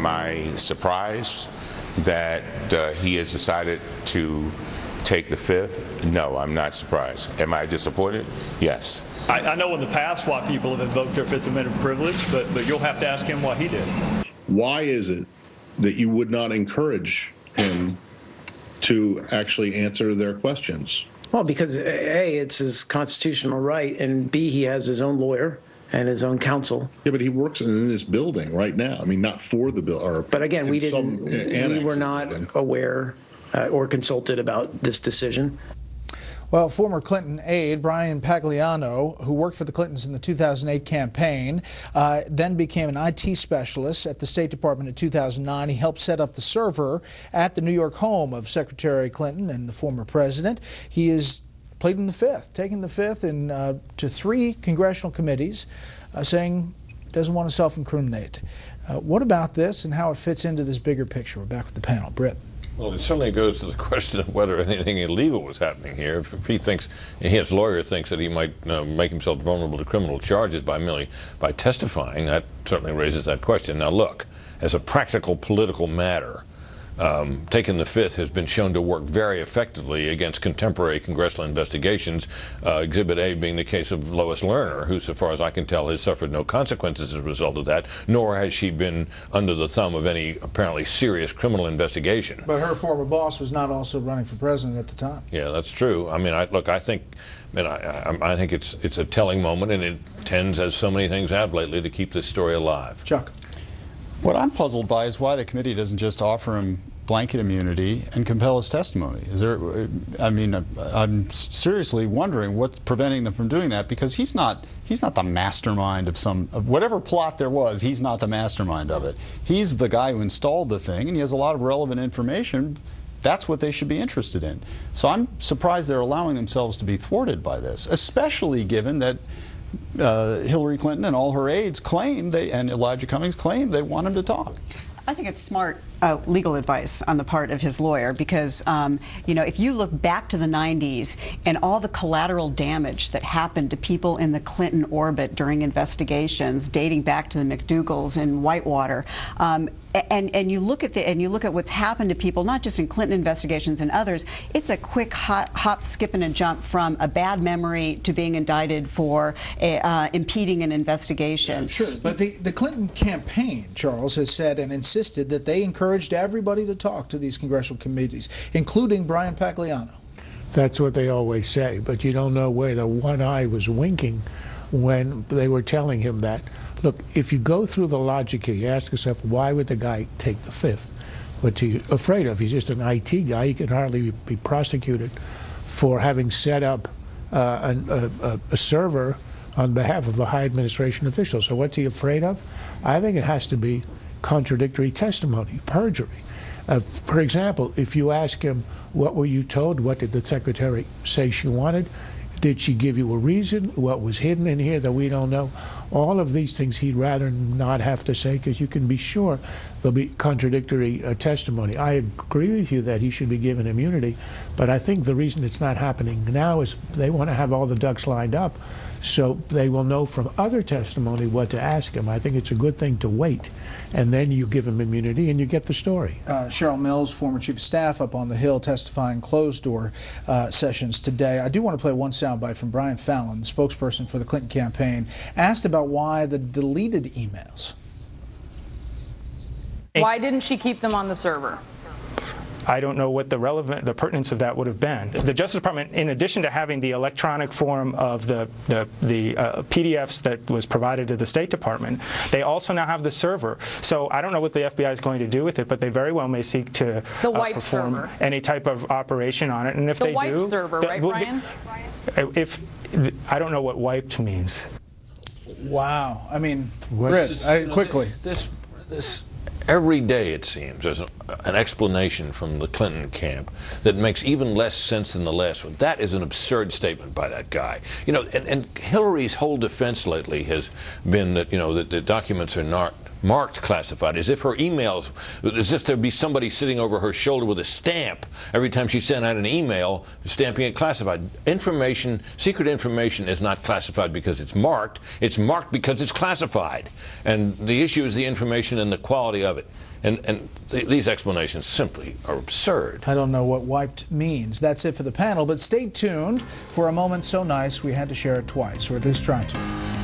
Am I surprised that he has decided to take the Fifth? No, I'm not surprised. Am I disappointed? Yes. I know in the past why people have invoked their Fifth Amendment privilege, but you'll have to ask him why he did. Why is it that you would not encourage him to actually answer their questions? Well, because A, it's his constitutional right, and B, he has his own lawyer and his own counsel. Yeah, but he works in this building right now. I mean, not for the bill. But again, we were not aware or consulted about this decision. Well, former Clinton aide Brian Pagliano, who worked for the Clintons in the 2008 campaign, then became an IT specialist at the State Department in 2009. He helped set up the server at the New York home of Secretary Clinton and the former president. He is pleading the Fifth, taking the Fifth to 3 congressional committees, saying he doesn't want to self-incriminate. What about this and how it fits into this bigger picture? We're back with the panel. Britt. Well, it certainly goes to the question of whether anything illegal was happening here. If he thinks, his lawyer thinks that he might make himself vulnerable to criminal charges by testifying, that certainly raises that question. Now, look, as a practical political matter, taking the Fifth has been shown to work very effectively against contemporary congressional investigations, Exhibit A being the case of Lois Lerner, who, so far as I can tell, has suffered no consequences as a result of that, nor has she been under the thumb of any apparently serious criminal investigation. But her former boss was not also running for president at the time. Yeah, that's true. I mean, I think it's a telling moment, and it tends, as so many things have lately, to keep this story alive. Chuck. What I'm puzzled by is why the committee doesn't just offer him blanket immunity and compel his testimony. I'm seriously wondering what's preventing them from doing that, because he's not the mastermind of whatever plot there was. He's not the mastermind of it. He's the guy who installed the thing, and he has a lot of relevant information. That's what they should be interested in. So I'm surprised they're allowing themselves to be thwarted by this, especially given that Hillary Clinton and all her aides and Elijah Cummings claim they want him to talk. I think it's smart legal advice on the part of his lawyer, because if you look back to the 90s and all the collateral damage that happened to people in the Clinton orbit during investigations dating back to the McDougalls in Whitewater, and you look at what's happened to people, not just in Clinton investigations and others, it's a quick hop, skip, and a jump from a bad memory to being indicted for impeding an investigation. Yeah, sure, but the Clinton campaign, Charles, has said and insisted that they encouraged everybody to talk to these congressional committees, including Brian Pagliano. That's what they always say, but you don't know where the one eye was winking when they were telling him that. Look, if you go through the logic here, you ask yourself, why would the guy take the Fifth? What's he afraid of? He's just an IT guy. He can hardly be prosecuted for having set up a server on behalf of a high administration official. So what's he afraid of? I think it has to be contradictory testimony, perjury. For example, if you ask him, what were you told? What did the secretary say she wanted? Did she give you a reason? What was hidden in here that we don't know? All of these things he'd rather not have to say, because you can be sure there'll be contradictory testimony. I agree with you that he should be given immunity, but I think the reason it's not happening now is they want to have all the ducks lined up so they will know from other testimony what to ask him. I think it's a good thing to wait, and then you give him immunity and you get the story. Cheryl Mills, former chief of staff up on the Hill, testifying closed-door sessions today. I do want to play one soundbite from Brian Fallon, the spokesperson for the Clinton campaign, asked about why the deleted emails. Why didn't she keep them on the server? I don't know what the pertinence of that would have been. The Justice Department, in addition to having the electronic form of the PDFs that was provided to the State Department, they also now have the server. So I don't know what the FBI is going to do with it, but they very well may seek to perform any type of operation on it. And if they do, server, right, Brian? I don't know what wiped means. Wow. I mean, Britt, quickly. This every day, it seems, there's an explanation from the Clinton camp that makes even less sense than the last one. That is an absurd statement by that guy. And Hillary's whole defense lately has been that, that the documents are not marked classified, as if her emails, as if there'd be somebody sitting over her shoulder with a stamp every time she sent out an email, stamping it classified. Information, secret information is not classified because it's marked because it's classified. And the issue is the information and the quality of it. And these explanations simply are absurd. I don't know what wiped means. That's it for the panel, but stay tuned for a moment so nice we had to share it twice, or at least try to.